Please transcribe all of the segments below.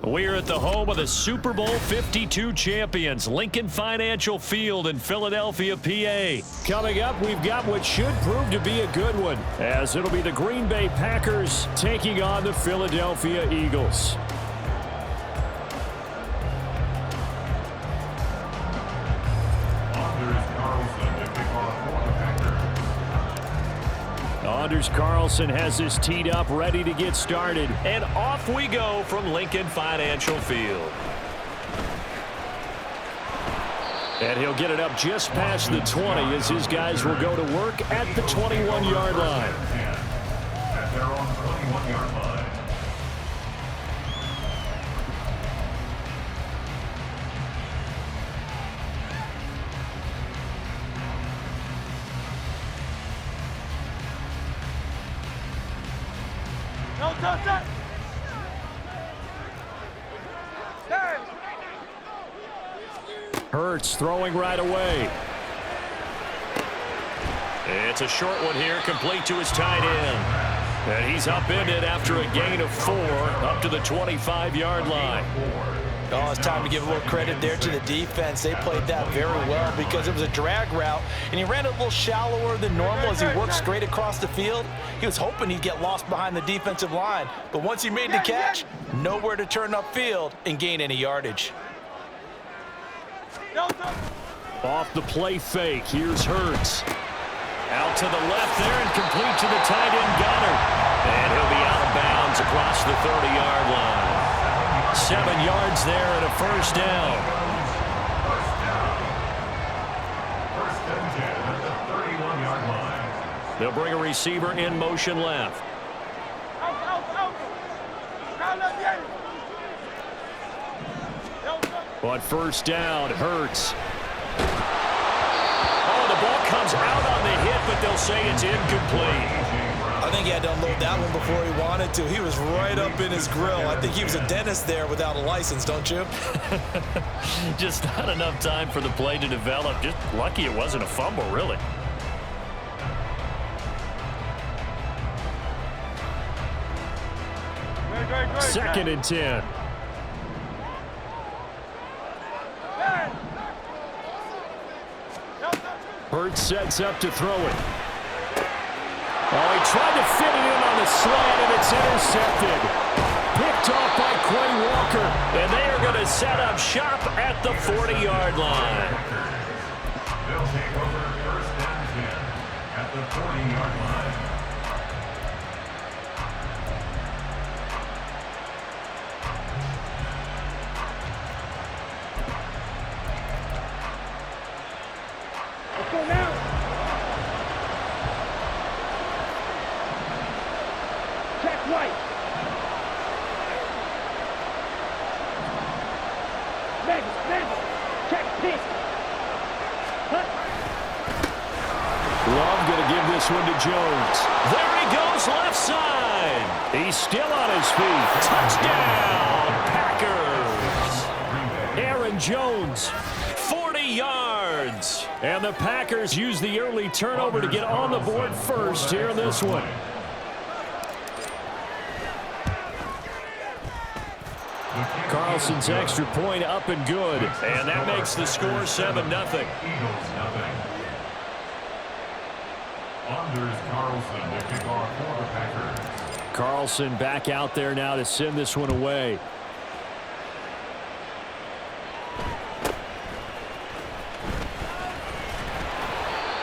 We're at the home of the Super Bowl 52 champions, Lincoln Financial Field in Philadelphia, PA. Coming up, we've got what should prove to be a good one, as it'll be the Green Bay Packers taking on the Philadelphia Eagles. Anders Carlson has this teed up, ready to get started. And off we go from Lincoln Financial Field. And he'll get it up just past the 20 as his guys will go to work at the 21-yard line. At their own 21-yard line. Hurts throwing right away. It's a short one here, complete to his tight end. And he's upended after a gain of 4 up to the 25-yard line. Oh, it's time to give a little credit there to the defense. They played that very well because it was a drag route, and he ran it a little shallower than normal as he worked straight across the field. He was hoping he'd get lost behind the defensive line, but once he made the catch, nowhere to turn upfield and gain any yardage. Off the play fake, here's Hurts. Out to the left there and complete to the tight end Goddard. And he'll be out of bounds across the 30-yard line. 7 yards there and a first down. First and 10 at the 31-yard line. They'll bring a receiver in motion left. But first down, Hurts. Oh, the ball comes out on the hit, but they'll say it's incomplete. I think he had to unload that one before he wanted to. He was right up in his grill. I think he was a dentist there without a license, don't you? Just not enough time for the play to develop. Just lucky it wasn't a fumble, really. Second and 10. Hurts sets up to throw it. Oh, he tried to fit it in on the slant, and it's intercepted. Picked off by Quay Walker, and they are going to set up shop at the 40-yard line. They'll take over first and 10 at the 40-yard line. Let's go now. Check right. Vegas. Check pitch. Love going to give this one to Jones. There he goes, left side. He's still on his feet. Touchdown, Packers. Aaron Jones, 40 yards. And the Packers use the early turnover to get on the board first here in this one. Carlson's extra point up and good. And that makes the score 7-0. Eagles 0. Anders Carlson to kick off for the Packers. Carlson back out there now to send this one away.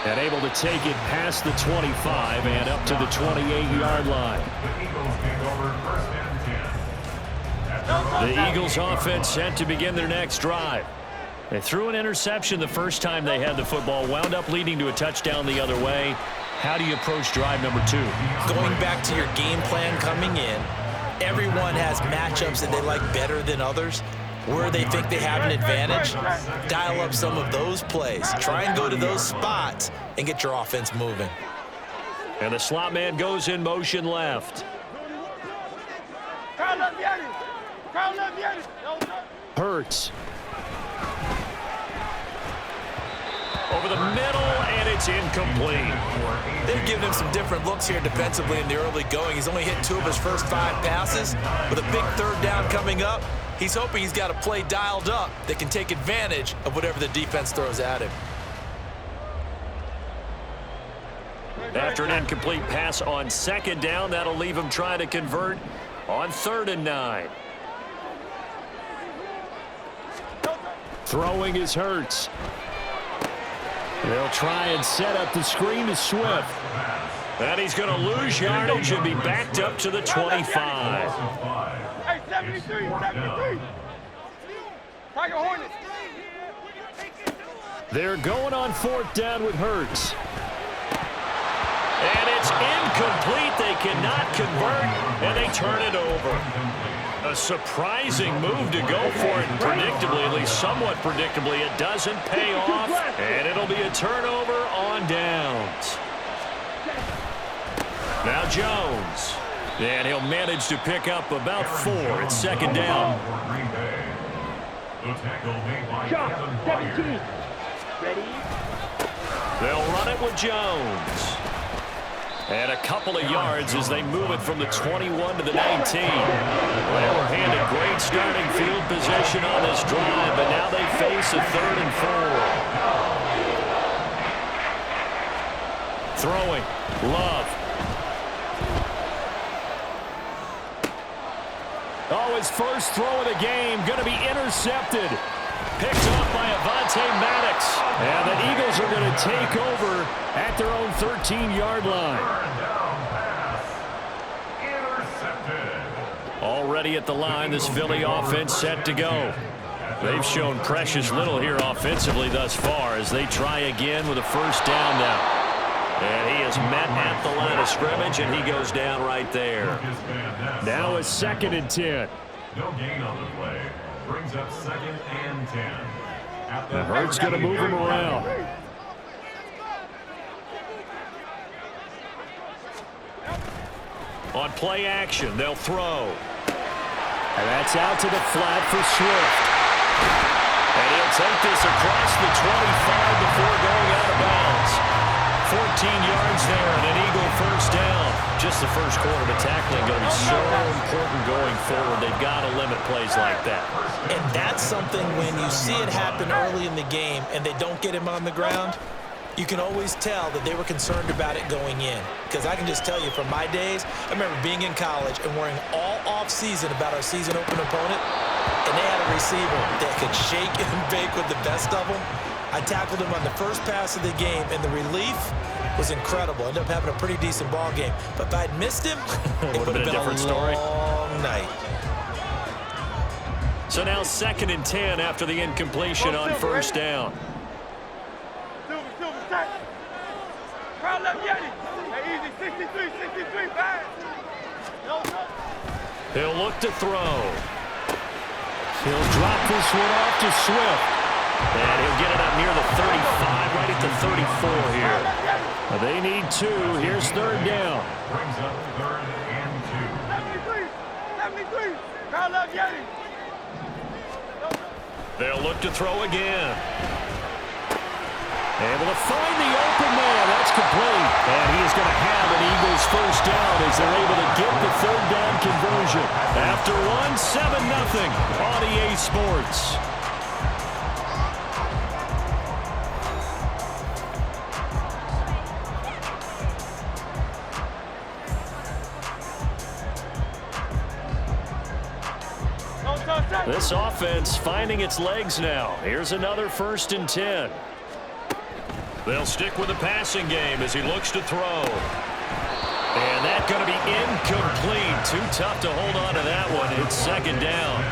And able to take it past the 25 and up to the 28-yard line. The Eagles take over first and 10. The Eagles offense set to begin their next drive. They threw an interception the first time they had the football, wound up leading to a touchdown the other way. How do you approach drive number 2? Going back to your game plan coming in, everyone has matchups that they like better than others. Where they think they have an advantage, dial up some of those plays. Try and go to those spots and get your offense moving. And the slot man goes in motion left. Hurts. Over the middle, and it's incomplete. They've given him some different looks here defensively in the early going. He's only hit 2 of his first 5 passes. With a big third down coming up, He's hoping he's got a play dialed up that can take advantage of whatever the defense throws at him. After an incomplete pass on second down, that'll leave him trying to convert on 3rd and 9. Throwing is Hurts. They'll try and set up the screen to Swift. And he's going to lose yardage and be backed up to the 25. Hey, 73, 73. Tiger Hornets. They're going on 4th down with Hurts. And it's incomplete. They cannot convert, and they turn it over. A surprising move to go for it, and predictably, at least somewhat predictably, it doesn't pay off, and it'll be a turnover on downs. Now Jones, and he'll manage to pick up about 4 at 2nd down. Shot, 17. Ready? They'll run it with Jones. And a couple of yards as they move it from the 21 to the 19. They were handed great starting field position on this drive, but now they face a 3rd and 4. Throwing. Love. Oh, his first throw of the game going to be intercepted. Picked off by Avonte Maddox. And the Eagles are going to take over at their own 13-yard line. Already at the line, this Philly offense set to go. They've shown precious little here offensively thus far as they try again with a 1st down now. And he is met at the line of scrimmage, and he goes down right there. Now a 2nd and 10. No gain on the play. Brings up 2nd and 10. The Hurts going to move him around. On play action, they'll throw. And that's out to the flat for Swift. And he'll take this across the 25 before going out of bounds. 14 yards there and an Eagle 1st down. Just the first quarter, but tackling going to be so important going forward. They've got to limit plays like that. And that's something when you see it happen early in the game and they don't get him on the ground, you can always tell that they were concerned about it going in. Because I can just tell you from my days, I remember being in college and worrying all off-season about our season open opponent, and they had a receiver that could shake and bake with the best of them. I tackled him on the first pass of the game, and the relief was incredible. Ended up having a pretty decent ball game. But if I'd missed him, it would have been a different story. Long night. So now 2nd and 10 after the incompletion on 1st down. Crowd left Yeti. Easy, 63, 63, back. He'll look to throw. He'll drop this one off to Swift. And he'll get it up near the 35, right at the 34 here. They need 2. Here's 3rd down. Brings up 3rd and 2. 73. Crowd left Yeti. They'll look to throw again. Able to find the open man. That's complete. And he is going to have an Eagles 1st down as they're able to get the 3rd down conversion. After 7-0 on EA Sports. This offense finding its legs now. Here's another 1st and 10. They'll stick with the passing game as he looks to throw. And that's going to be incomplete. Too tough to hold on to that one. It's 2nd down.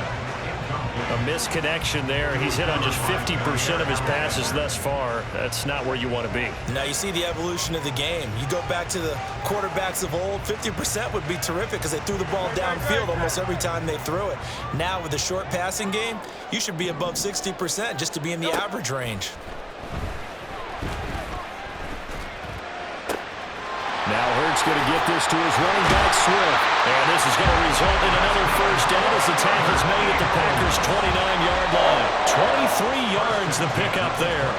A misconnection there. He's hit on just 50% of his passes thus far. That's not where you want to be. Now you see the evolution of the game. You go back to the quarterbacks of old, 50% would be terrific because they threw the ball downfield almost every time they threw it. Now with the short passing game, you should be above 60% just to be in the average range. Now Hurts going to get this to his running back, Swift. And this is going to result in another 1st down as the tackle is made at the Packers' 29-yard line. 23 yards the pickup there.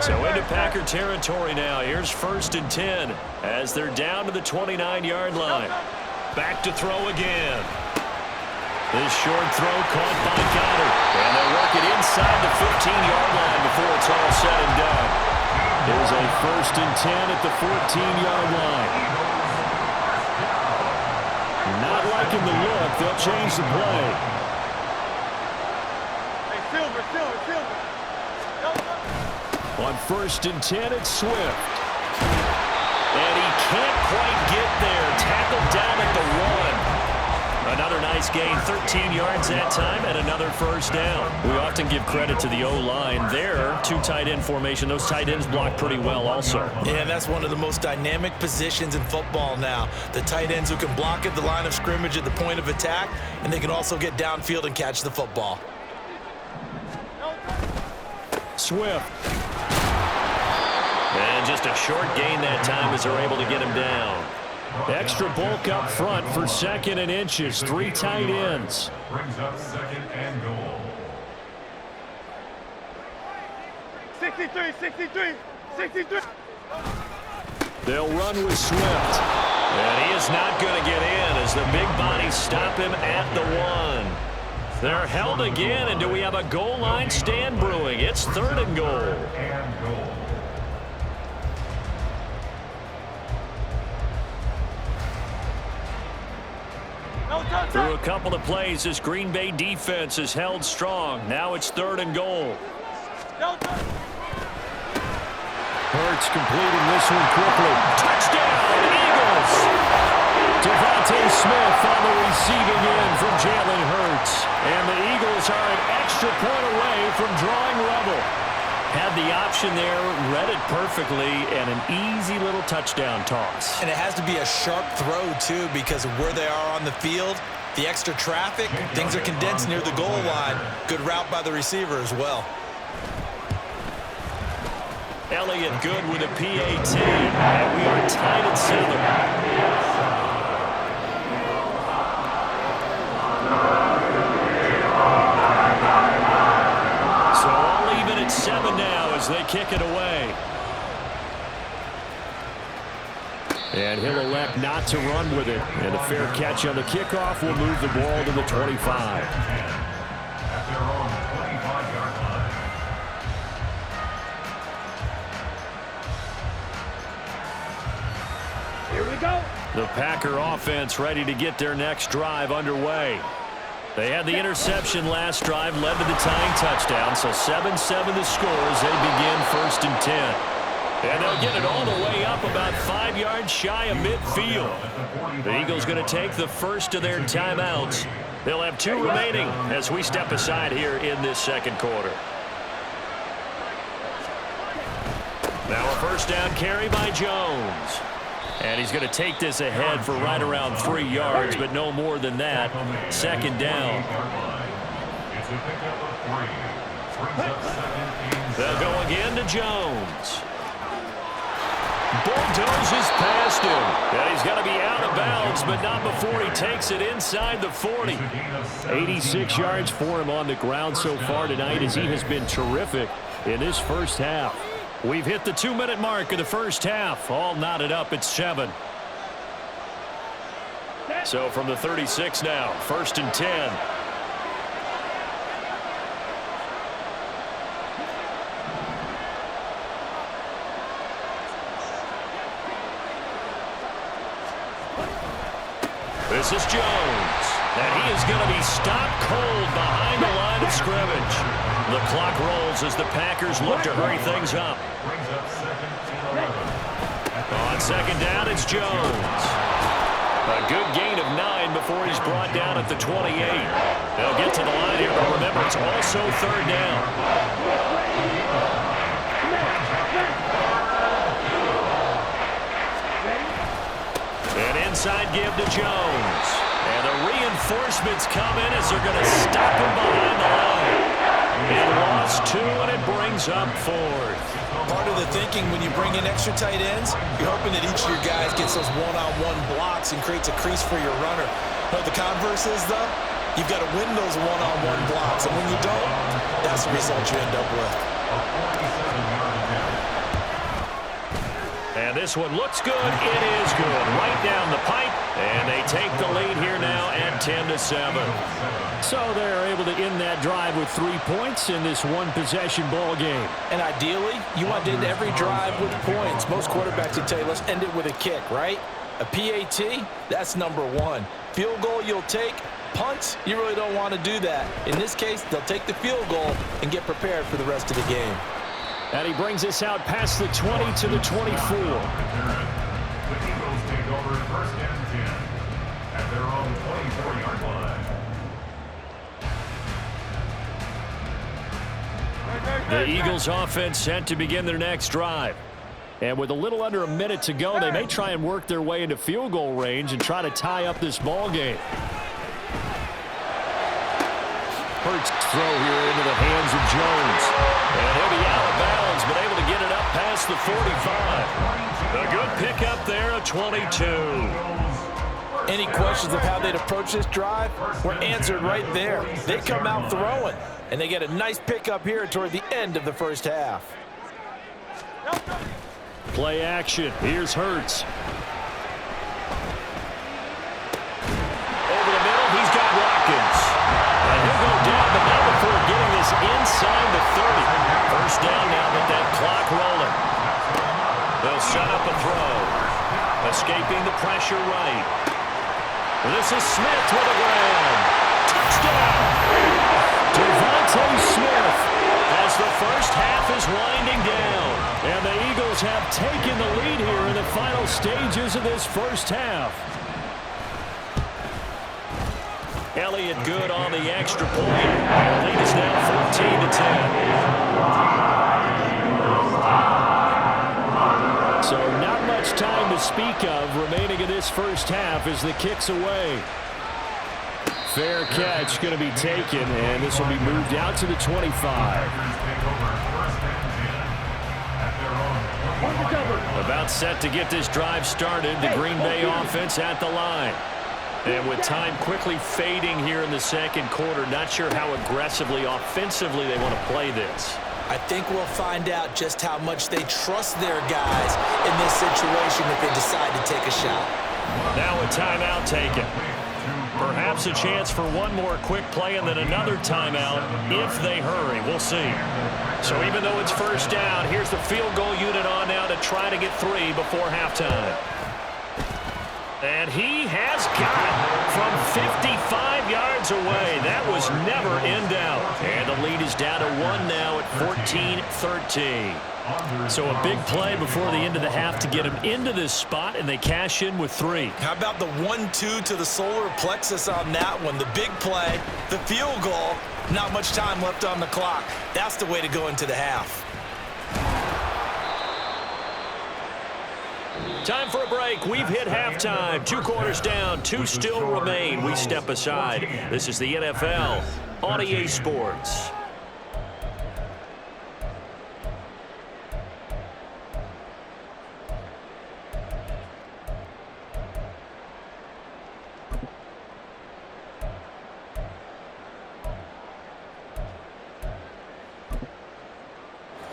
So into Packer territory now. Here's 1st and 10 as they're down to the 29-yard line. Back to throw again. This short throw caught by Goddard. And they'll work it inside the 15-yard line before it's all said and done. There's a 1st and 10 at the 14-yard line. Not liking the look. They'll change the play. Hey, Silver. On 1st and 10, it's Swift. And he can't quite get there. Tackled down at the 1. Another nice gain, 13 yards that time, and another 1st down. We often give credit to the O-line there. 2 tight end formation. Those tight ends block pretty well also. Yeah, and that's one of the most dynamic positions in football now. The tight ends who can block at the line of scrimmage at the point of attack, and they can also get downfield and catch the football. Swift. And just a short gain that time as they're able to get him down. Extra bulk up front for 2nd and inches. 3 tight ends. Brings up 2nd and goal. 63. They'll run with Swift. And he is not going to get in as the big bodies stop him at the 1. They're held again, and do we have a goal line stand brewing? It's 3rd and goal. Through a couple of plays, this Green Bay defense is held strong. Now it's 3rd and goal. Hurts completing this one quickly. Touchdown, Eagles! Devontae Smith on the receiving end from Jalen Hurts. And the Eagles are an extra point away from drawing level. Had the option there, read it perfectly, and an easy little touchdown toss. And it has to be a sharp throw, too, because of where they are on the field. The extra traffic, things are condensed near the goal line. Good route by the receiver as well. Elliott good with a PAT, and we are tied at 7. So all even at 7 now as they kick it away. And he'll elect not to run with it. And a fair catch on the kickoff will move the ball to the 25. At their own 25-yard line. Here we go. The Packer offense ready to get their next drive underway. They had the interception last drive, led to the tying touchdown, so 7-7 the score as they begin 1st and 10. And they'll get it all the way up about 5 yards shy of midfield. The Eagles going to take the first of their timeouts. They'll have 2 remaining as we step aside here in this 2nd quarter. Now a 1st down carry by Jones. And he's going to take this ahead for right around 3 yards, but no more than that. 2nd down. It's a pickup of 3. Brings up 2nd and 7. They'll go again to Jones. Bulldozes past him. And he's got to be out of bounds, but not before he takes it inside the 40. 86 yards for him on the ground so far tonight as he has been terrific in this first half. We've hit the 2-minute mark of the first half. All knotted up at 7. So from the 36 now, 1st and 10. This is Jones. And he is going to be stopped cold behind the line of scrimmage. The clock rolls as the Packers look to hurry things up. Brings up 2nd and 11. On 2nd down, it's Jones. A good gain of 9 before he's brought down at the 28. They'll get to the line here, but remember, it's also 3rd down. An inside give to Jones. And the reinforcements come in as they're going to stop him behind the line. It lost 2, and it brings up 4th. Part of the thinking when you bring in extra tight ends, you're hoping that each of your guys gets those one-on-one blocks and creates a crease for your runner. But the converse is, though, you've got to win those one-on-one blocks. And when you don't, that's the result you end up with. And this one looks good. It is good. Right down the pipe, And they take the lead here now at 10-7. So they're able to end that drive with 3 points in this one-possession ball game. And ideally, you want to end every drive with points. Most quarterbacks would tell you, let's end it with a kick, right? A PAT, that's number one. Field goal you'll take. Punts, you really don't want to do that. In this case, they'll take the field goal and get prepared for the rest of the game. And he brings us out past the 20 to the 24. The Eagles take over first and 10 at their own 24-yard line. The Eagles offense set to begin their next drive. And with a little under a minute to go, they may try and work their way into field goal range and try to tie up this ball game. Hurts throw here into the hands of Jones. And he'll be out of bounds, but able to get it up past the 45. A good pickup there, a 22. Any questions of how they'd approach this drive were answered right there. They come out throwing, and they get a nice pickup here toward the end of the first half. Play action. Here's Hurts. Over the middle, he's got Watkins. And he'll go down, but not before getting this inside the 30. First down now with that clock rolling. They'll set up a throw. Escaping the pressure right. This is Smith with a grab. Touchdown! Devontae Smith as the first half is winding down. And the Eagles have taken the lead here in the final stages of this first half. Elliott good on the extra point. The lead is now 14-10. So not much time to speak of remaining in this first half as the kick's away. Fair catch going to be taken, and this will be moved out to the 25. About set to get this drive started, the Green Bay offense at the line. And with time quickly fading here in the second quarter, not sure how aggressively, offensively they want to play this. I think we'll find out just how much they trust their guys in this situation if they decide to take a shot. Now a timeout taken. Perhaps a chance for one more quick play and then another timeout if they hurry. We'll see. So even though it's first down, here's the field goal unit on now to try to get 3 before halftime. And he has got it from 55 yards away. That was never in doubt. And the lead is down to 1 now at 14-13. So a big play before the end of the half to get him into this spot, and they cash in with 3. How about the 1-2 to the solar plexus on that one? The big play, the field goal, not much time left on the clock. That's the way to go into the half. Time for a break. We've hit halftime. 2 quarters down, 2 still remain. We step aside. This is the NFL on EA Sports.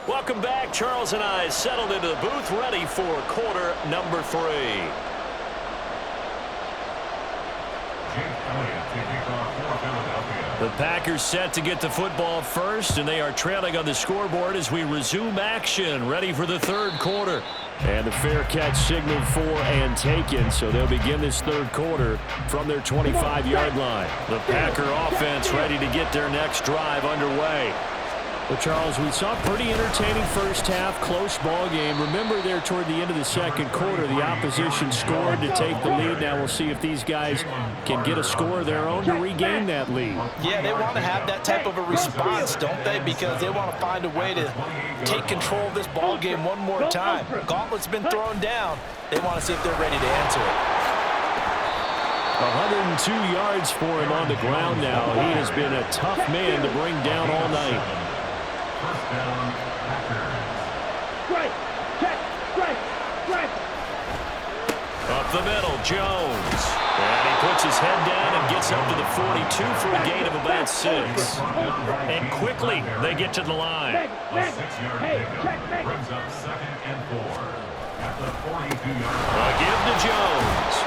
Welcome back. Charles and I settled into the booth, ready for quarter number 3. The Packers set to get the football first, and they are trailing on the scoreboard as we resume action, ready for the third quarter. And the fair catch signaled for and taken, so they'll begin this third quarter from their 25-yard line. The Packer offense ready to get their next drive underway. Well, Charles, we saw a pretty entertaining first half, close ball game. Remember there toward the end of the second quarter, the opposition scored to take the lead. Now we'll see if these guys can get a score of their own to regain that lead. Yeah, they want to have that type of a response, don't they? Because they want to find a way to take control of this ball game one more time. Gauntlet's been thrown down. They want to see if they're ready to answer it. 102 yards for him on the ground now. He has been a tough man to bring down all night. First down, Packers. Strike, check, strike, strike. Up the middle, Jones. And he puts his head down and gets up to the 42 for a gain of about 6. And quickly, they get to the line. A 6-yard pickup brings up 2nd and 4 at the 42-yard line. A give to Jones.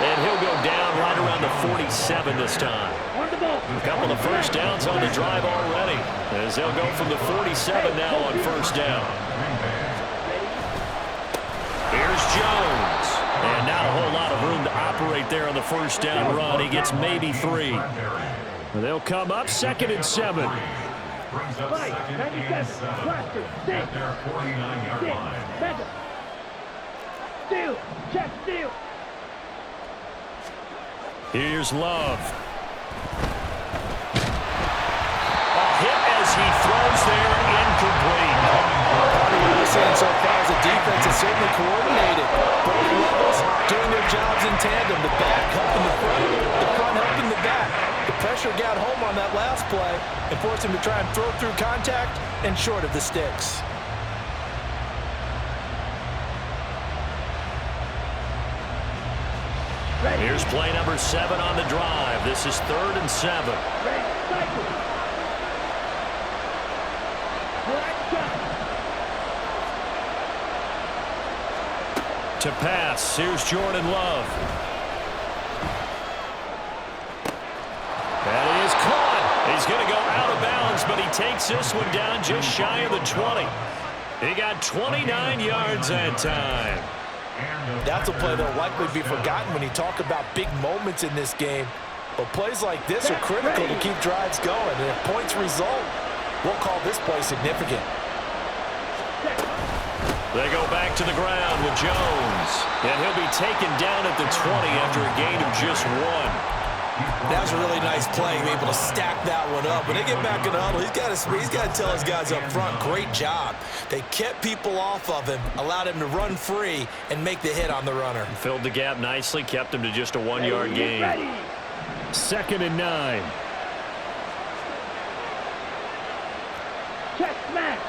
And he'll go down right around the 47 this time. A couple of first downs on the drive already, as they'll go from the 47 now on first down. Here's Jones. And not a whole lot of room to operate there on the first down run. He gets maybe 3. They'll come up 2nd and 7. Brings up 2nd and 7 at their 49-yard line. Steal. Check steal. Here's Love. A hit as he throws there, incomplete. Part of what we're seeing so far is the defense is certainly coordinated. Both levels doing their jobs in tandem. The back helping the front helping the back. The pressure got home on that last play and forced him to try and throw through contact and short of the sticks. Here's play number 7 on the drive. This is 3rd and 7. To pass, here's Jordan Love. That is caught. He's going to go out of bounds, but he takes this one down just shy of the 20. He got 29 yards that time. That's a play that will likely be forgotten when you talk about big moments in this game. But plays like this are critical to keep drives going. And if points result, we'll call this play significant. They go back to the ground with Jones. And he'll be taken down at the 20 after a gain of just 1. That was a really nice play, able to stack that one up. When they get back in the huddle, he's got to tell his guys up front, great job. They kept people off of him, allowed him to run free, and make the hit on the runner. Filled the gap nicely, kept him to just a 1-yard gain. 2nd and 9. Check smash.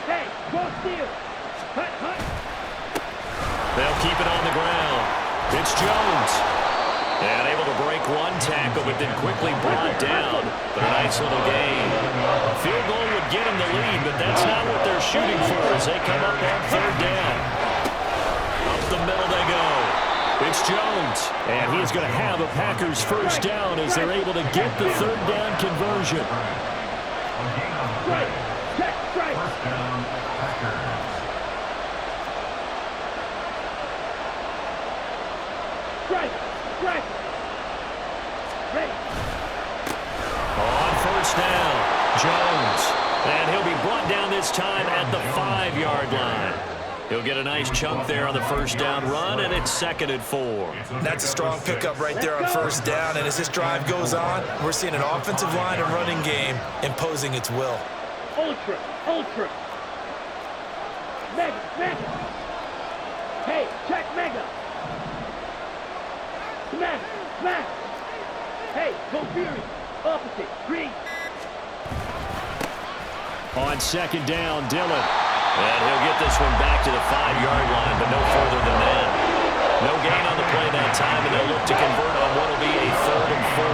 Hey, go steal. Hut, hut. They'll keep it on the ground. It's Jones. And able to break one tackle, but then quickly brought down. But a nice little gain. A field goal would get him the lead, but that's not what they're shooting for as they come up on 3rd down. Up the middle they go. It's Jones. And he is going to have a Packers first down as they're able to get the 3rd down conversion. Strike. Check strike. First down, Packers. Strike. Strike. Ready. On first down, Jones. And he'll be brought down this time at the 5-yard line. He'll get a nice chunk there on the first down run, and it's 2nd and 4. That's a strong pickup right there on first down. And as this drive goes on, we're seeing an offensive line and running game imposing its will. Ultra. Ultra. Mega. Mega. Hey, check mega. Smash. Smash. Hey, go Fury. Opposite. Green. On 2nd down, Dillon. And he'll get this one back to the 5-yard line, but no further than that. No gain on the play that time, and they'll look to convert on what will be a 3rd and 4.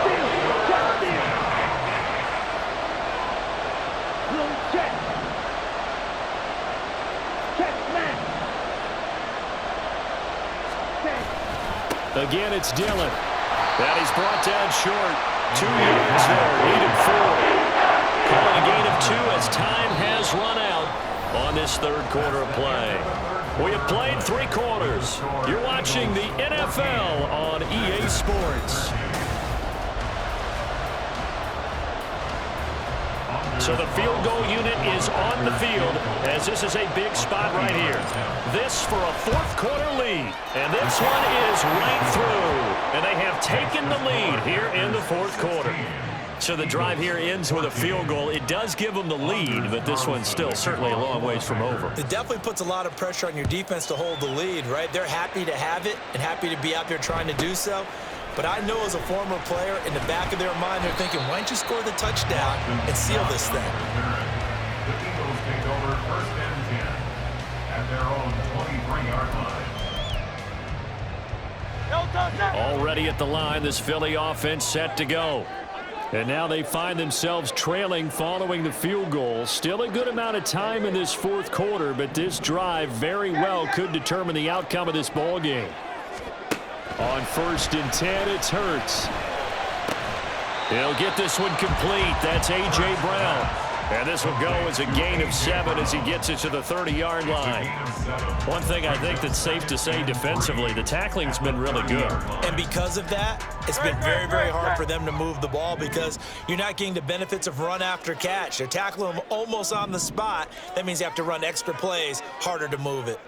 Steal. Check steal. Blow check. Check smash. Again, it's Dillon. And he's brought down short. 2 yards there, needed 4. Calling a gain of 2 as time has run out on this 3rd quarter of play. We have played 3 quarters. You're watching the NFL on EA Sports. So the field goal unit is on the field as this is a big spot right here. This for a 4th quarter lead. And this one is right through. And they have taken the lead here in the 4th quarter. So the drive here ends with a field goal. It does give them the lead, but this one's still certainly a long ways from over. It definitely puts a lot of pressure on your defense to hold the lead, right? They're happy to have it and happy to be out there trying to do so. But I know as a former player, in the back of their mind, they're thinking, why don't you score the touchdown and seal this thing? The Eagles take over 1st and 10 at their own 23-yard line. Already at the line, this Philly offense set to go. And now they find themselves trailing following the field goal. Still a good amount of time in this fourth quarter, but this drive very well could determine the outcome of this ball game. On 1st and 10, it's Hurts. He'll get this one complete. That's A.J. Brown. And this will go as a gain of 7 as he gets it to the 30-yard line. One thing I think that's safe to say defensively, the tackling's been really good. And because of that, it's been very, very hard for them to move the ball because you're not getting the benefits of run after catch. They're tackling them almost on the spot. That means you have to run extra plays, harder to move it.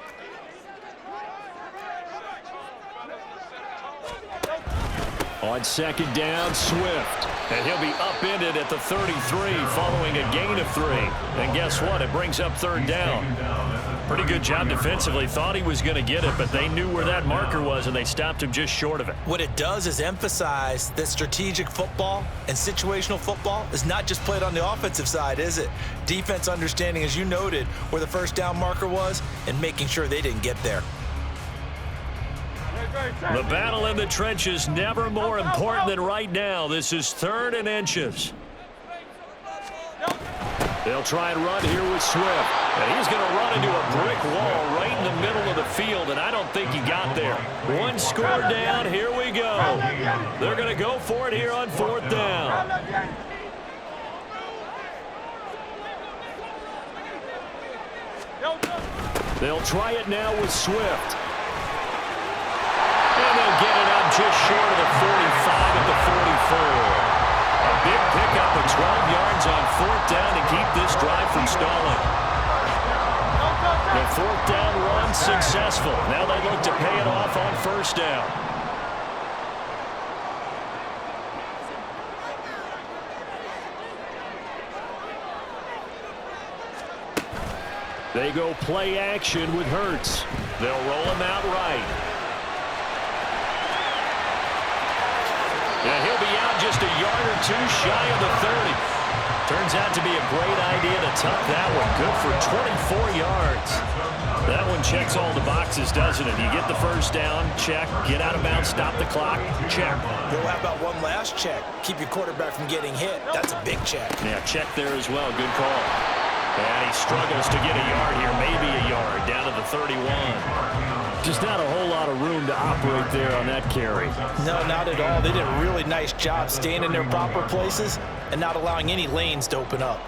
On 2nd down, Swift. And he'll be upended at the 33 following a gain of 3. And guess what? It brings up 3rd down. Pretty good job defensively. Thought he was going to get it, but they knew where that marker was, and they stopped him just short of it. What it does is emphasize that strategic football and situational football is not just played on the offensive side, is it? Defense understanding, as you noted, where the 1st down marker was and making sure they didn't get there. The battle in the trenches never more important than right now. This is 3rd and inches. They'll try and run here with Swift. And he's going to run into a brick wall right in the middle of the field, and I don't think he got there. One score down. Here we go. They're going to go for it here on 4th down. They'll try it now with Swift. And they'll get it up just short of the 45 at the 44. A big pickup of 12 yards on 4th down to keep this drive from stalling. The 4th down run successful. Now they look to pay it off on 1st down. They go play action with Hurts. They'll roll him out right. Yeah, he'll be out just a yard or 2 shy of the 30. Turns out to be a great idea to tuck that one. Good for 24 yards. That one checks all the boxes, doesn't it? You get the 1st down, check. Get out of bounds, stop the clock, check. Well, how about one last check? Keep your quarterback from getting hit. That's a big check. Yeah, check there as well. Good call. And he struggles to get a yard here, maybe a yard, down to the 31. Just not a whole lot of room to operate there on that carry. No, not at all. They did a really nice job staying in their proper places and not allowing any lanes to open up.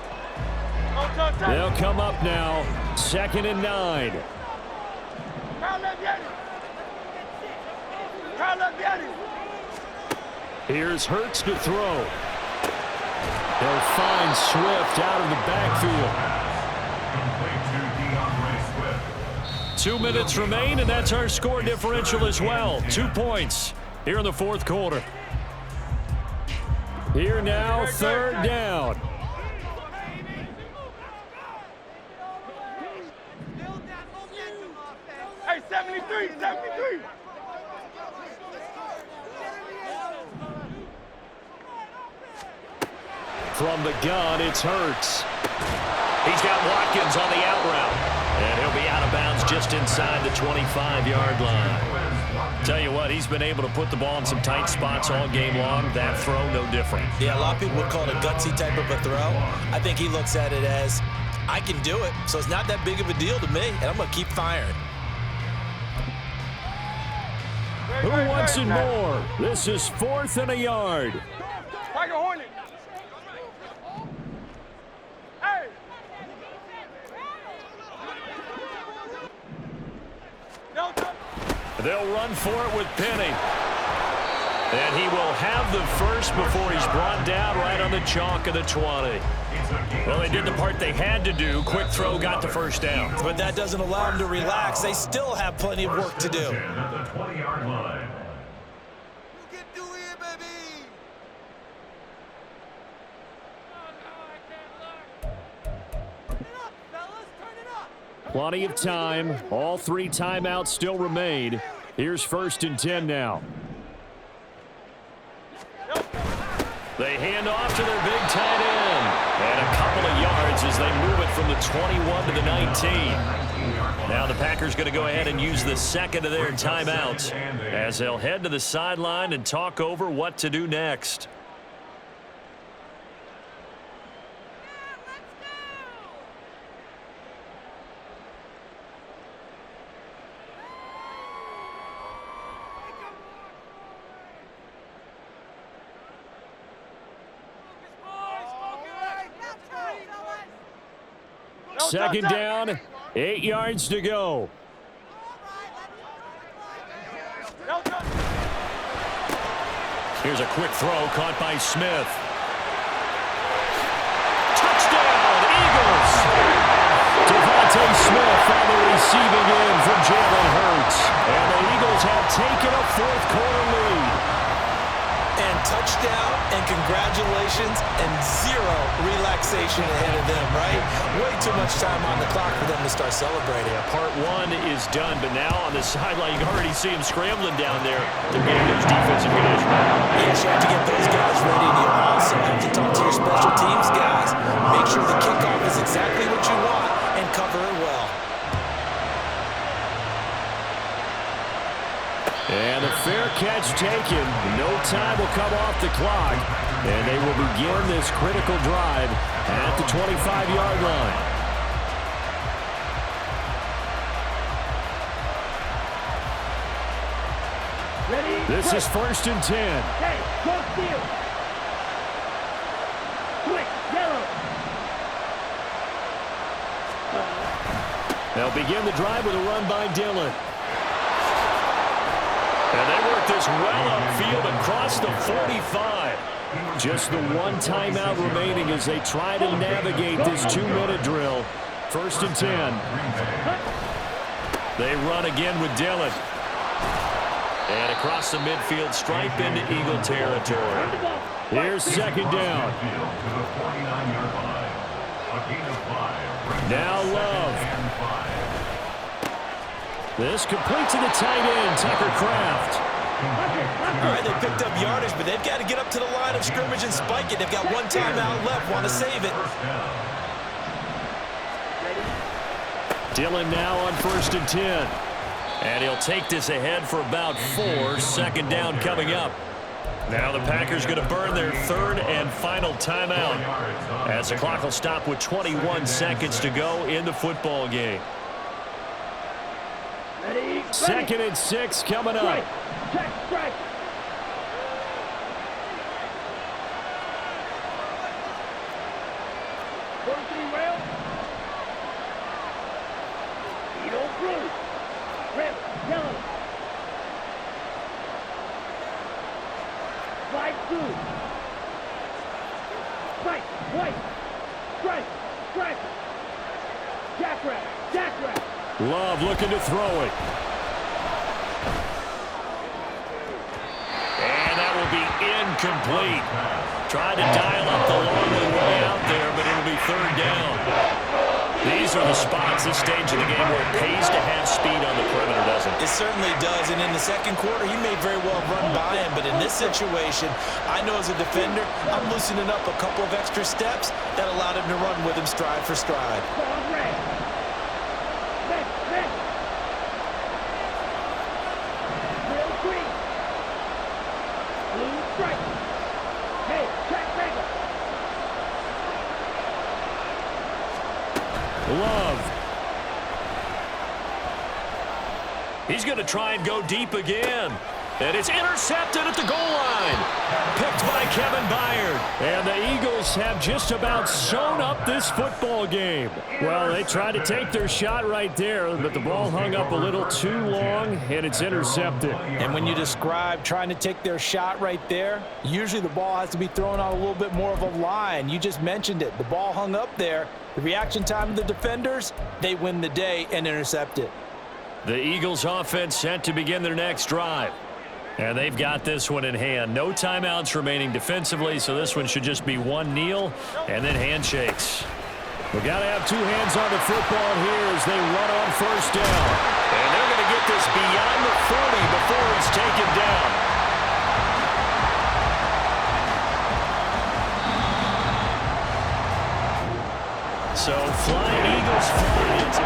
They'll come up now, 2nd and 9. Here's Hurts to throw. They'll find Swift out of the backfield. 2 minutes remain, and that's our score differential as well. 2 points here in the 4th quarter. Here now, 3rd down. Hey, 73, 73. From the gun, it's Hurts. He's got Watkins on the out route. And he'll be out of bounds just inside the 25-yard line. Tell you what, he's been able to put the ball in some tight spots all game long. That throw, no different. Yeah, a lot of people would call it a gutsy type of a throw. I think he looks at it as, I can do it, so it's not that big of a deal to me, and I'm going to keep firing. Who wants it more? This is 4th and a yard. Tiger Hornet. Hey. They'll run for it with Penny. And he will have the first before he's brought down right on the chalk of the 20. Well, they did the part they had to do. Quick throw, got the 1st down. But that doesn't allow them to relax. They still have plenty of work to do. At the 20-yard line. You can do it, baby! Turn it up, fellas! Turn it up! Plenty of time. All 3 timeouts still remain. Here's 1st and 10 now. They hand off to their big tight end. And a couple of yards as they move it from the 21 to the 19. Now the Packers going to go ahead and use the 2nd of their timeouts as they'll head to the sideline and talk over what to do next. Second down, 8 yards to go. Here's a quick throw caught by Smith. Touchdown, Eagles! Devontae Smith on the receiving end from Jalen Hurts. And the Eagles have taken a fourth quarter lead. And touchdown and congratulations and zero relaxation ahead of them, right? Way too much time on the clock for them to start celebrating. Yeah, part one is done, but now on the sideline, you can already see him scrambling down there. They're getting those defensive guys ready. Yes, you have to get those guys ready, and you also have to talk to your special teams guys. Make sure the kickoff is exactly what you want and cover it well. And a fair catch taken. No time will come off the clock. And they will begin this critical drive at the 25-yard line. Ready? This is 1st and 10. Hey, cross field. Quick, yellow. They'll begin the drive with a run by Dillon. And they work this well upfield across the 45. Just the one timeout remaining as they try to navigate this 2-minute drill. 1st and 10. They run again with Dillon. And across the midfield stripe into Eagle territory. Here's 2nd down. Now Love. This complete to the tight end, Tucker Kraft. All right, they picked up yardage, but they've got to get up to the line of scrimmage and spike it. They've got one timeout left, want to save it. Dillon now on 1st and 10. And he'll take this ahead for about 4. 2nd down coming up. Now the Packers going to burn their 3rd and final timeout as the clock will stop with 21 seconds to go in the football game. Ready? 2nd and 6 coming up. Strike. Check, strike. First rail. Speed on through. Red, yellow. Slide through. Strike, white. Strike, strike. Jackrabbit, jackrabbit. Love looking to throw it. And that will be incomplete. Tried to dial up the long way out there, but it'll be 3rd down. These are the spots, this stage of the game, where it pays to have speed on the perimeter, doesn't it? It certainly does, and in the second quarter, he may very well run by him, but in this situation, I know as a defender, I'm loosening up a couple of extra steps that allowed him to run with him stride for stride. Red. Red, red. Real green. Blue strike. Hey, check mega. Love. He's going to try and go deep again. And it's intercepted at the goal line. Picked by Kevin Byard. And the Eagles have just about sewn up this football game. Well, they tried to take their shot right there, but the ball hung up a little too long, and it's intercepted. And when you describe trying to take their shot right there, usually the ball has to be thrown on a little bit more of a line. You just mentioned it. The ball hung up there. The reaction time of the defenders, they win the day and intercept it. The Eagles offense set to begin their next drive. And they've got this one in hand. No timeouts remaining defensively, so this one should just be one kneel and then handshakes. We've got to have two hands on the football here as they run on 1st down. And they're going to get this beyond the 40 before he's taken down. So Flying Eagles fly into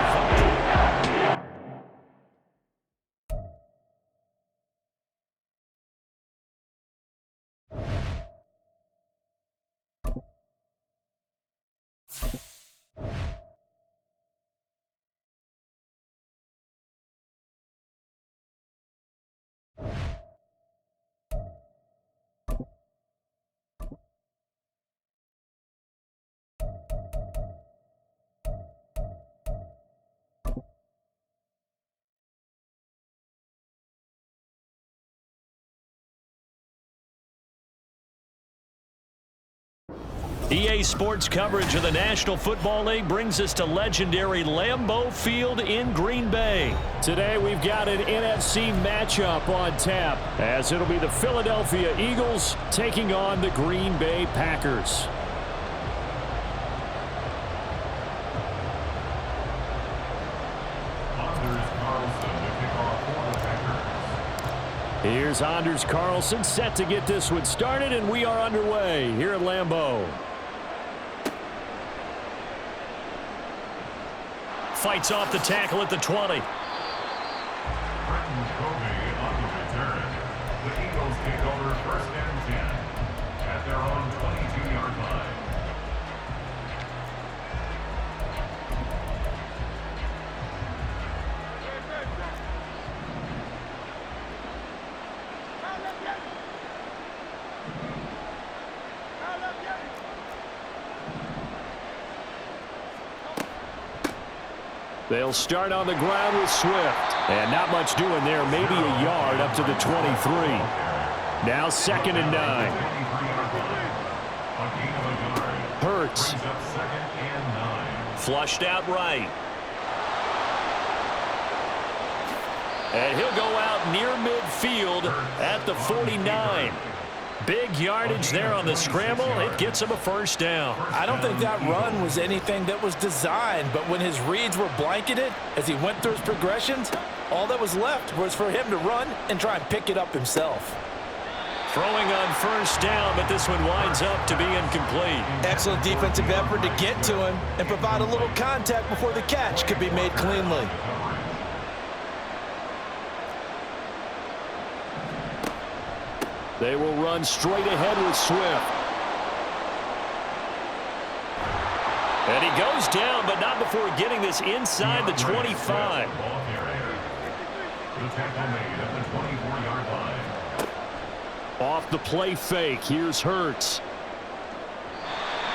EA Sports coverage of the National Football League brings us to legendary Lambeau Field in Green Bay. Today we've got an NFC matchup on tap, as it'll be the Philadelphia Eagles taking on the Green Bay Packers. Here's Anders Carlson set to get this one started, and we are underway here at Lambeau. Fights off the tackle at the 20. The Eagles take over 1st and 10 at their own 22-yard line. They'll start on the ground with Swift. And not much doing there. Maybe a yard up to the 23. Now 2nd and 9. Hurts. Flushed out right. And he'll go out near midfield at the 49. Big yardage there on the scramble. It gets him a 1st down. I don't think that run was anything that was designed, but when his reads were blanketed as he went through his progressions, all that was left was for him to run and try and pick it up himself. Throwing on 1st down, but this one winds up to be incomplete. Excellent defensive effort to get to him and provide a little contact before the catch could be made cleanly. They will run straight ahead with Swift. And he goes down, but not before getting this inside the 25. Off the play fake, here's Hurts.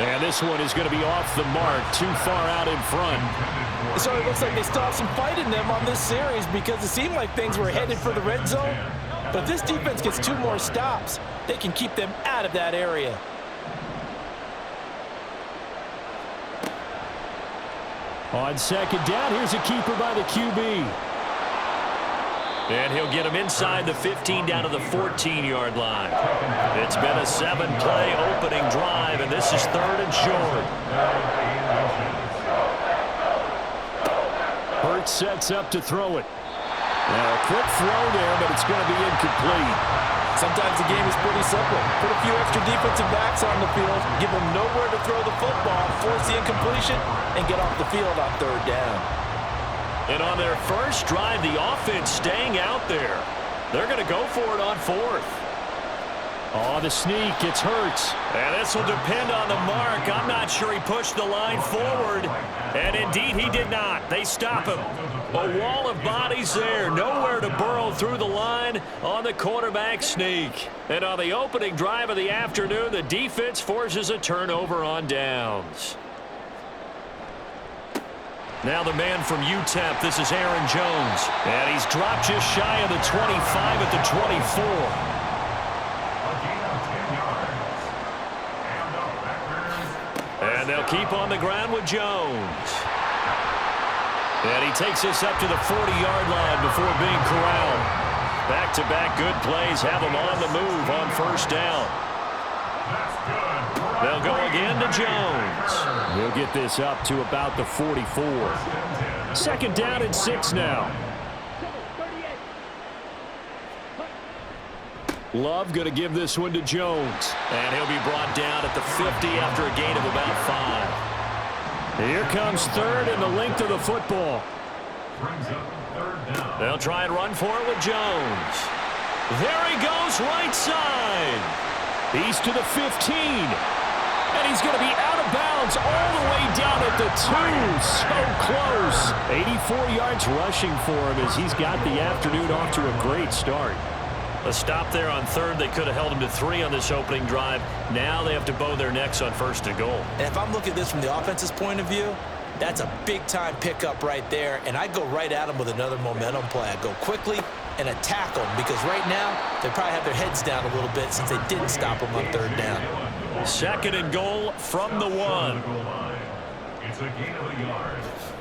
And this one is going to be off the mark, too far out in front. So it looks like they still have some fight in them on this series because it seemed like things were headed for the red zone. But if this defense gets 2 more stops, they can keep them out of that area. On 2nd down, here's a keeper by the QB. And he'll get him inside the 15 down to the 14-yard line. It's been a 7-play opening drive, and this is 3rd and short. Hurts sets up to throw it. Now, a quick throw there, but it's going to be incomplete. Sometimes the game is pretty simple. Put a few extra defensive backs on the field, give them nowhere to throw the football, force the incompletion, and get off the field on 3rd down. And on their first drive, the offense staying out there. They're going to go for it on 4th. Oh, the sneak, it's Hurts. And this will depend on the mark. I'm not sure he pushed the line forward. And indeed, he did not. They stop him. A wall of bodies there. Nowhere to burrow through the line on the quarterback sneak. And on the opening drive of the afternoon, the defense forces a turnover on downs. Now the man from UTEP, this is Aaron Jones. And he's dropped just shy of the 25 at the 24. And they'll keep on the ground with Jones. And he takes this up to the 40-yard line before being corralled. Back-to-back good plays have him on the move on 1st down. They'll go again to Jones. He'll get this up to about the 44. 2nd down and 6 now. Love going to give this one to Jones. And he'll be brought down at the 50 after a gain of about 5. Here comes 3rd and the length of the football. They'll try and run for it with Jones. There he goes, right side. He's to the 15. And he's going to be out of bounds all the way down at the 2. So close. 84 yards rushing for him as he's got the afternoon off to a great start. A stop there on 3rd. They could have held him to 3 on this opening drive. Now they have to bow their necks on 1st and goal. And if I'm looking at this from the offense's point of view, that's a big-time pickup right there. And I go right at them with another momentum play. I go quickly and attack them because right now they probably have their heads down a little bit since they didn't stop them on 3rd down. Second and goal from the 1. It's a gain of a yard.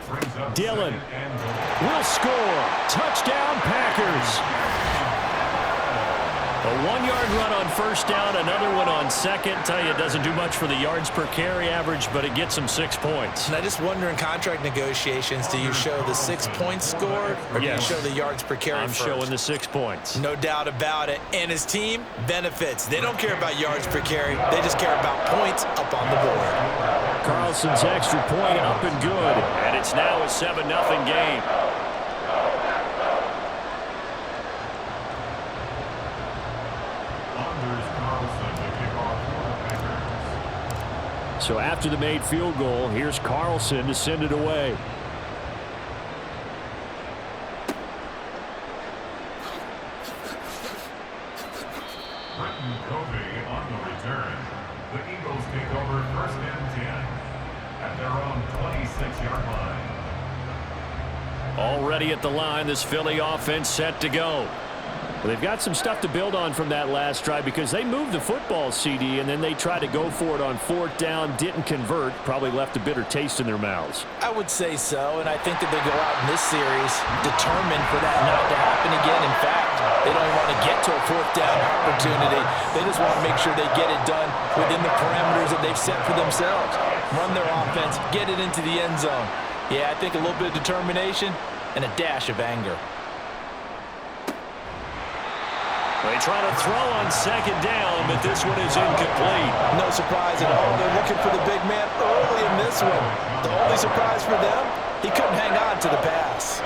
Brings up Dillon second and goal. will score. Touchdown, Packers. A 1-yard run on first down, another one on second. Tell you, it doesn't do much for the yards per carry average, but it gets them 6 points. And I just wonder in contract negotiations, do you show the 6 points scored or do you show the yards per carry I'm first? showing the 6 points. No doubt about it. And his team benefits. They don't care about yards per carry. They just care about points up on the board. Carlson's extra point up and good. And it's now a 7-0 game. So after the made field goal, here's Carlson to send it away. Britton Covey on the return. The Eagles take over first and 10 at their own 26-yard line. Already at the line, this Philly offense set to go. Well, they've got some stuff to build on from that last drive because they moved the football, CD, and then they tried to go for it on 4th down, didn't convert, probably left a bitter taste in their mouths. I would say so, and I think that they go out in this series determined for that not to happen again. In fact, they don't want to get to a 4th down opportunity. They just want to make sure they get it done within the parameters that they've set for themselves. Run their offense, get it into the end zone. Yeah, I think a little bit of determination and a dash of anger. They try to throw on 2nd down, but this one is incomplete. No surprise at all. They're looking for the big man early in this one. The only surprise for them, he couldn't hang on to the pass.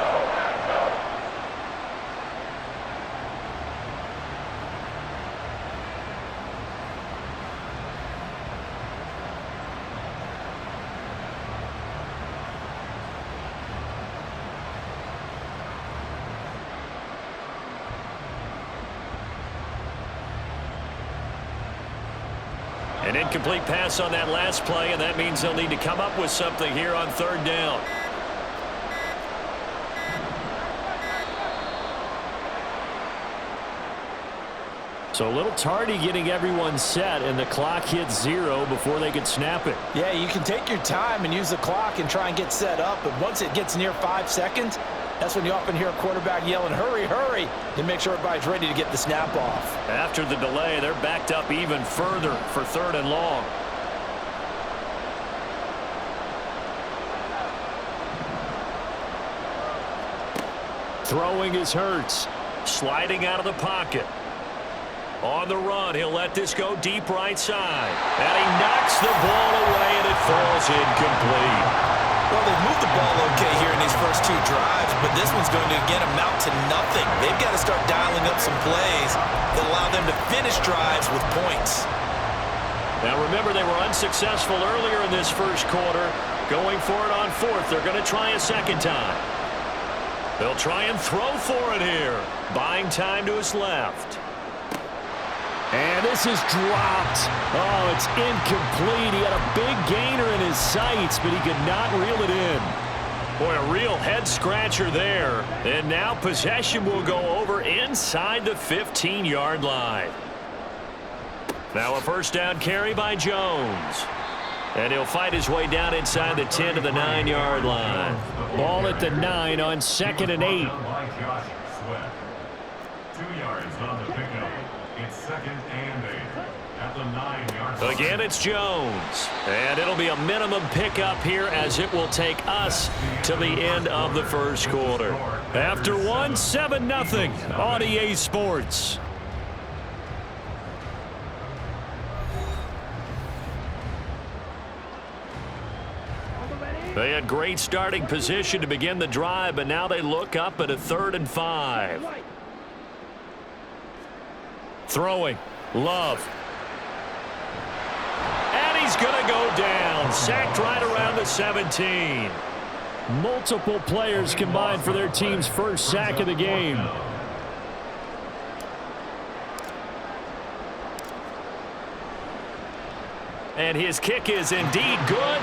An incomplete pass on that last play, and that means they'll need to come up with something here on 3rd down. So a little tardy getting everyone set, and the clock hits 0 before they can snap it. Yeah, you can take your time and use the clock and try and get set up, but once it gets near 5 seconds, that's when you often hear a quarterback yelling, hurry, hurry, to make sure everybody's ready to get the snap off. After the delay, they're backed up even further for 3rd and long. Throwing is Hurts. Sliding out of the pocket. On the run, he'll let this go deep right side. And he knocks the ball away, and it falls incomplete. Well, they've moved the ball okay here in these first 2 drives, but this one's going to, again, amount to nothing. They've got to start dialing up some plays that allow them to finish drives with points. Now, remember, they were unsuccessful earlier in this first quarter. Going for it on 4th. They're going to try a 2nd time. They'll try and throw for it here. Buying time to his left. And this is dropped. Oh, it's incomplete. He had a big gainer in his sights, but he could not reel it in. Boy, a real head-scratcher there. And now possession will go over inside the 15-yard line. Now a 1st down carry by Jones. And he'll fight his way down inside the 10 to the 9-yard line. Ball at the 9 on 2nd and 8. 2 yards on the pickup. It's 2nd and 8 at the 9-yard line. Again, it's Jones. And it'll be a minimum pickup here as it will take us to the end of the first quarter. After one, 7-0 on EA Sports. They had great starting position to begin the drive, but now they look up at a 3rd and 5. Throwing. Love. And he's going to go down. Sacked right around the 17. Multiple players combined for their team's first sack of the game. And his kick is indeed good.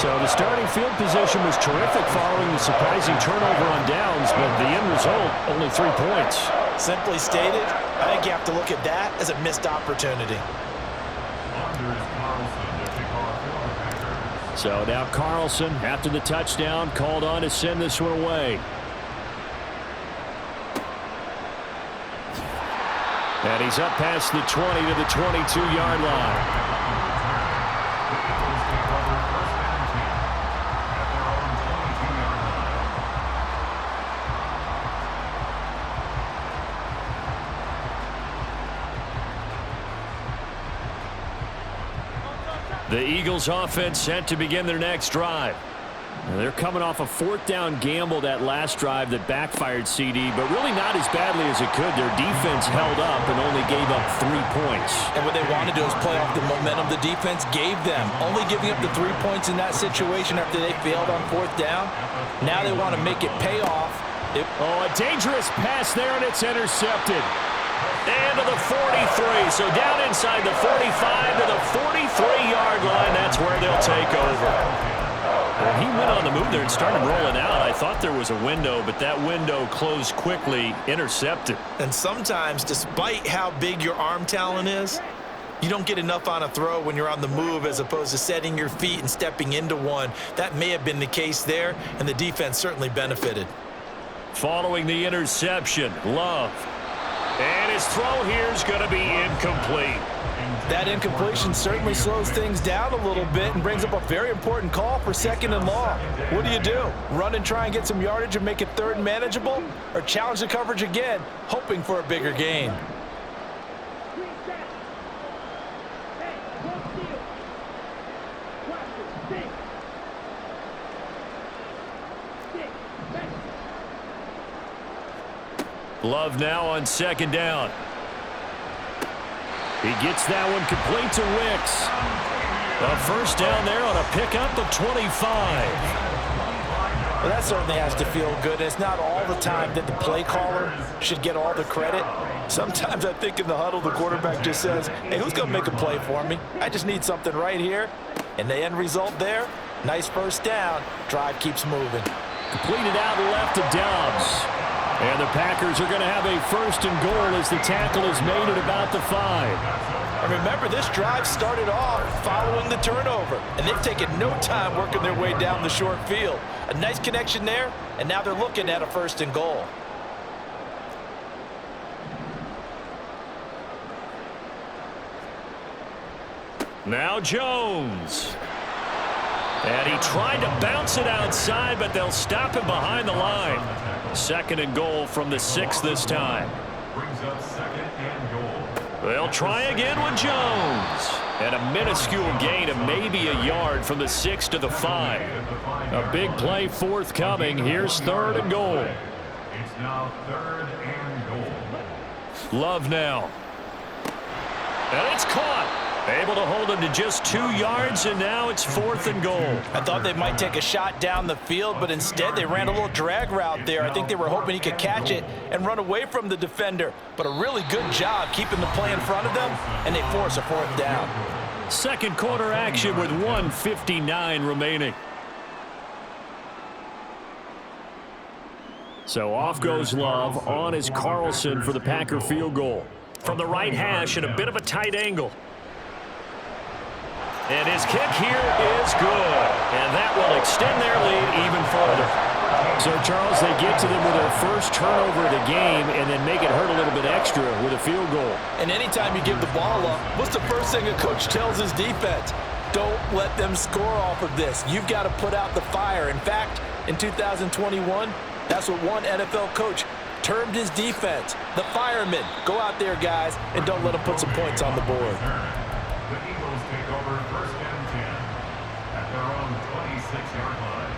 So the starting field position was terrific following the surprising turnover on downs, but the end result, only 3 points. Simply stated, I think you have to look at that as a missed opportunity. So now Carlson, after the touchdown, called on to send this one away. And he's up past the 20 to the 22-yard line. The Eagles offense set to begin their next drive. Now they're coming off a fourth down gamble that last drive that backfired CD, but really not as badly as it could. Their defense held up and only gave up 3 points. And what they want to do is play off the momentum the defense gave them. Only giving up the 3 points in that situation after they failed on fourth down. Now they want to make it pay off. Oh, a dangerous pass there, and it's intercepted. And to the 43, so down inside the 45 to the 43-yard line. That's where they'll take over. Well, he went on the move there and started rolling out. I thought there was a window, but that window closed quickly, intercepted. And sometimes, despite how big your arm talent is, you don't get enough on a throw when you're on the move as opposed to setting your feet and stepping into one. That may have been the case there, and the defense certainly benefited. Following the interception, Love. And his throw here is going to be incomplete. That incompletion certainly slows things down a little bit and brings up a very important call for 2nd and long. What do? Run and try and get some yardage and make it 3rd and manageable? Or challenge the coverage again, hoping for a bigger gain? Love now on 2nd down. He gets that one complete to Wicks. A first down there on a pickup of 25. Well, that certainly has to feel good. It's not all the time that the play caller should get all the credit. Sometimes I think in the huddle, the quarterback just says, hey, who's going to make a play for me? I just need something right here. And the end result there, nice first down. Drive keeps moving. Completed out left to Dobbs. And the Packers are going to have a 1st and goal as the tackle is made at about the 5. And remember, this drive started off following the turnover. And they've taken no time working their way down the short field. A nice connection there, and now they're looking at a 1st and goal. Now Jones. And he tried to bounce it outside, but they'll stop him behind the line. 2nd and goal from the 6 this time. Brings up 2nd and goal. They'll try again with Jones. And a minuscule gain of maybe a yard from the 6 to the 5. A big play forthcoming. Here's 3rd and goal. It's now 3rd and goal. Love now. And it's caught. Able to hold him to just 2 yards, and now it's 4th and goal. I thought they might take a shot down the field, but instead they ran a little drag route there. I think they were hoping he could catch it and run away from the defender. But a really good job keeping the play in front of them, and they force a 4th down. 2nd quarter action with 1:59 remaining. So off goes Love. On is Carlson for the Packer field goal. From the right hash at a bit of a tight angle. And his kick here is good. And that will extend their lead even further. So, Charles, they get to them with their first turnover of the game and then make it hurt a little bit extra with a field goal. And anytime you give the ball up, what's the first thing a coach tells his defense? Don't let them score off of this. You've got to put out the fire. In fact, in 2021, that's what one NFL coach termed his defense. The firemen. Go out there, guys, and don't let them put some points on the board. The Eagles take over 1st and 10 at their own 26-yard line.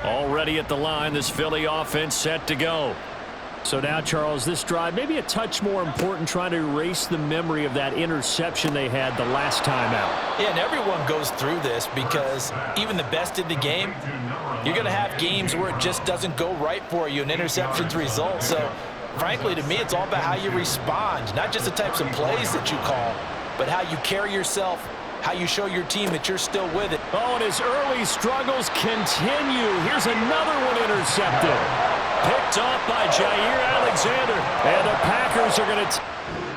Already at the line, this Philly offense set to go. So now, Charles, this drive maybe a touch more important, trying to erase the memory of that interception they had the last time out. Yeah, and everyone goes through this because even the best in the game, you're going to have games where it just doesn't go right for you and interceptions result. So, frankly, to me, it's all about how you respond, not just the types of plays that you call, but how you carry yourself how you show your team that you're still with it. Oh, and his early struggles continue. Here's another one intercepted. Picked off by Jair Alexander. And the Packers are going to...